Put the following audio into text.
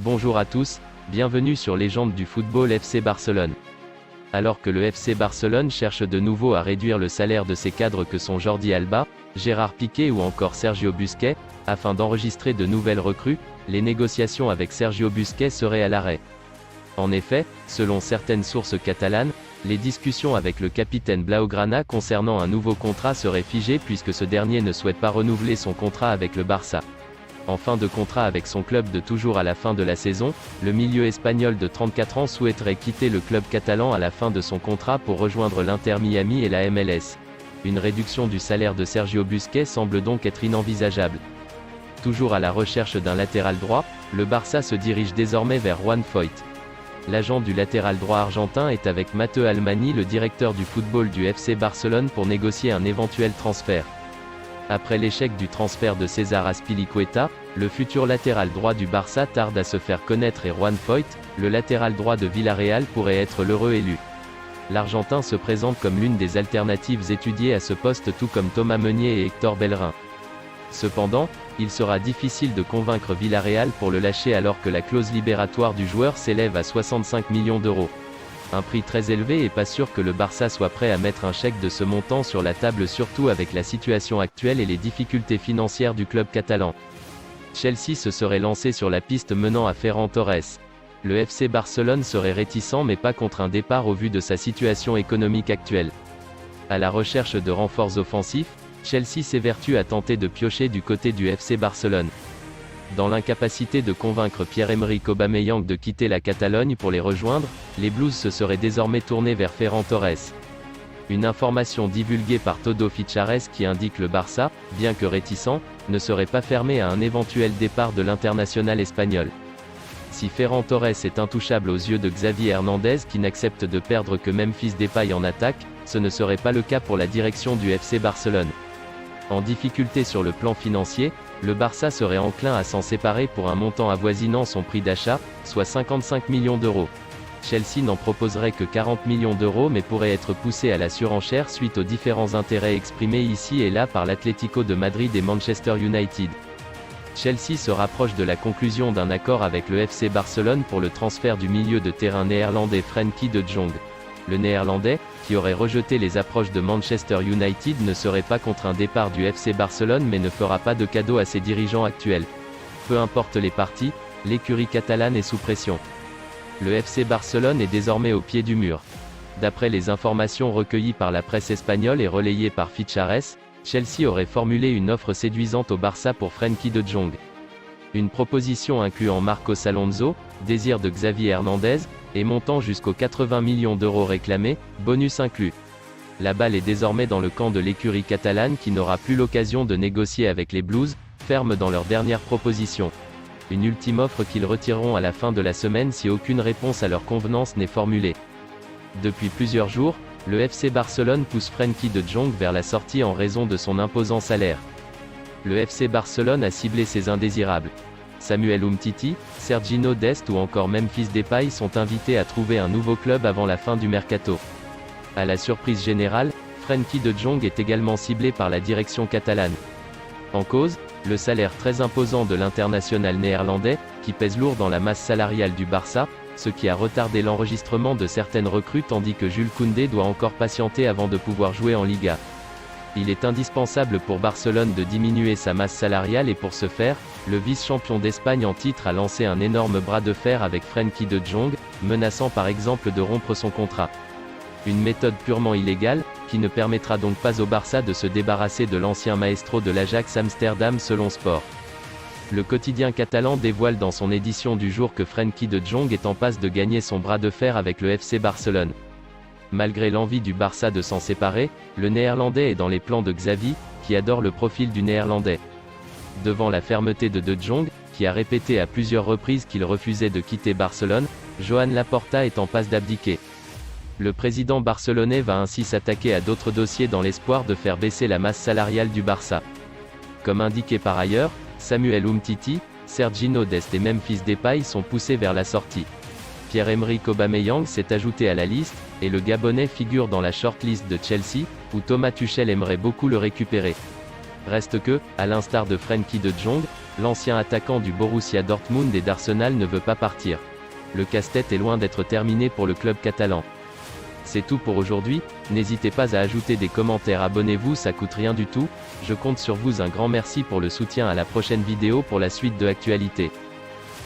Bonjour à tous, bienvenue sur Légende du football FC Barcelone. Alors que le FC Barcelone cherche de nouveau à réduire le salaire de ses cadres que sont Jordi Alba, Gérard Piqué ou encore Sergio Busquets, afin d'enregistrer de nouvelles recrues, les négociations avec Sergio Busquets seraient à l'arrêt. En effet, selon certaines sources catalanes, les discussions avec le capitaine Blaugrana concernant un nouveau contrat seraient figées puisque ce dernier ne souhaite pas renouveler son contrat avec le Barça. En fin de contrat avec son club de toujours à la fin de la saison, le milieu espagnol de 34 ans souhaiterait quitter le club catalan à la fin de son contrat pour rejoindre l'Inter Miami et la MLS. Une réduction du salaire de Sergio Busquets semble donc être inenvisageable. Toujours à la recherche d'un latéral droit, le Barça se dirige désormais vers Juan Foyth. L'agent du latéral droit argentin est avec Mateu Almani, le directeur du football du FC Barcelone, pour négocier un éventuel transfert. Après l'échec du transfert de César Azpilicueta, le futur latéral droit du Barça tarde à se faire connaître et Juan Foyth, le latéral droit de Villarreal, pourrait être l'heureux élu. L'Argentin se présente comme l'une des alternatives étudiées à ce poste, tout comme Thomas Meunier et Hector Bellerin. Cependant, il sera difficile de convaincre Villarreal pour le lâcher alors que la clause libératoire du joueur s'élève à 65 millions d'euros. Un prix très élevé et pas sûr que le Barça soit prêt à mettre un chèque de ce montant sur la table, surtout avec la situation actuelle et les difficultés financières du club catalan. Chelsea se serait lancé sur la piste menant à Ferran Torres. Le FC Barcelone serait réticent mais pas contre un départ au vu de sa situation économique actuelle. À la recherche de renforts offensifs, Chelsea s'évertue à tenter de piocher du côté du FC Barcelone. Dans l'incapacité de convaincre Pierre-Emerick Aubameyang de quitter la Catalogne pour les rejoindre, les Blues se seraient désormais tournés vers Ferran Torres. Une information divulguée par Todo Fichares qui indique le Barça, bien que réticent, ne serait pas fermé à un éventuel départ de l'international espagnol. Si Ferran Torres est intouchable aux yeux de Xavi Hernandez qui n'accepte de perdre que Memphis Depay en attaque, ce ne serait pas le cas pour la direction du FC Barcelone. En difficulté sur le plan financier, le Barça serait enclin à s'en séparer pour un montant avoisinant son prix d'achat, soit 55 millions d'euros. Chelsea n'en proposerait que 40 millions d'euros mais pourrait être poussé à la surenchère suite aux différents intérêts exprimés ici et là par l'Atlético de Madrid et Manchester United. Chelsea se rapproche de la conclusion d'un accord avec le FC Barcelone pour le transfert du milieu de terrain néerlandais Frenkie de Jong. Le néerlandais, qui aurait rejeté les approches de Manchester United, ne serait pas contre un départ du FC Barcelone mais ne fera pas de cadeau à ses dirigeants actuels. Peu importe les parties, l'écurie catalane est sous pression. Le FC Barcelone est désormais au pied du mur. D'après les informations recueillies par la presse espagnole et relayées par Fichares, Chelsea aurait formulé une offre séduisante au Barça pour Frenkie de Jong. Une proposition incluant Marcos Alonso, désir de Xavi Hernandez, et montant jusqu'aux 80 millions d'euros réclamés, bonus inclus. La balle est désormais dans le camp de l'écurie catalane qui n'aura plus l'occasion de négocier avec les Blues, fermes dans leur dernière proposition. Une ultime offre qu'ils retireront à la fin de la semaine si aucune réponse à leur convenance n'est formulée. Depuis plusieurs jours, le FC Barcelone pousse Frenkie de Jong vers la sortie en raison de son imposant salaire. Le FC Barcelone a ciblé ses indésirables. Samuel Umtiti, Serginho Dest ou encore Memphis Depay sont invités à trouver un nouveau club avant la fin du mercato. À la surprise générale, Frenkie de Jong est également ciblé par la direction catalane. En cause, le salaire très imposant de l'international néerlandais, qui pèse lourd dans la masse salariale du Barça, ce qui a retardé l'enregistrement de certaines recrues tandis que Jules Koundé doit encore patienter avant de pouvoir jouer en Liga. Il est indispensable pour Barcelone de diminuer sa masse salariale et pour ce faire, le vice-champion d'Espagne en titre a lancé un énorme bras de fer avec Frenkie de Jong, menaçant par exemple de rompre son contrat. Une méthode purement illégale, qui ne permettra donc pas au Barça de se débarrasser de l'ancien maestro de l'Ajax Amsterdam selon Sport. Le quotidien catalan dévoile dans son édition du jour que Frenkie de Jong est en passe de gagner son bras de fer avec le FC Barcelone. Malgré l'envie du Barça de s'en séparer, le néerlandais est dans les plans de Xavi, qui adore le profil du néerlandais. Devant la fermeté de Jong, qui a répété à plusieurs reprises qu'il refusait de quitter Barcelone, Joan Laporta est en passe d'abdiquer. Le président barcelonais va ainsi s'attaquer à d'autres dossiers dans l'espoir de faire baisser la masse salariale du Barça. Comme indiqué par ailleurs, Samuel Umtiti, Serginho Dest et Memphis Depay sont poussés vers la sortie. Pierre-Emerick Aubameyang s'est ajouté à la liste, et le Gabonais figure dans la shortlist de Chelsea, où Thomas Tuchel aimerait beaucoup le récupérer. Reste que, à l'instar de Frenkie de Jong, L'ancien attaquant du Borussia Dortmund et d'Arsenal ne veut pas partir. Le casse-tête est loin d'être terminé pour le club catalan. C'est tout pour aujourd'hui, n'hésitez pas à ajouter des commentaires, abonnez-vous, ça coûte rien du tout, je compte sur vous, un grand merci pour le soutien, à la prochaine vidéo pour la suite de l'actualité.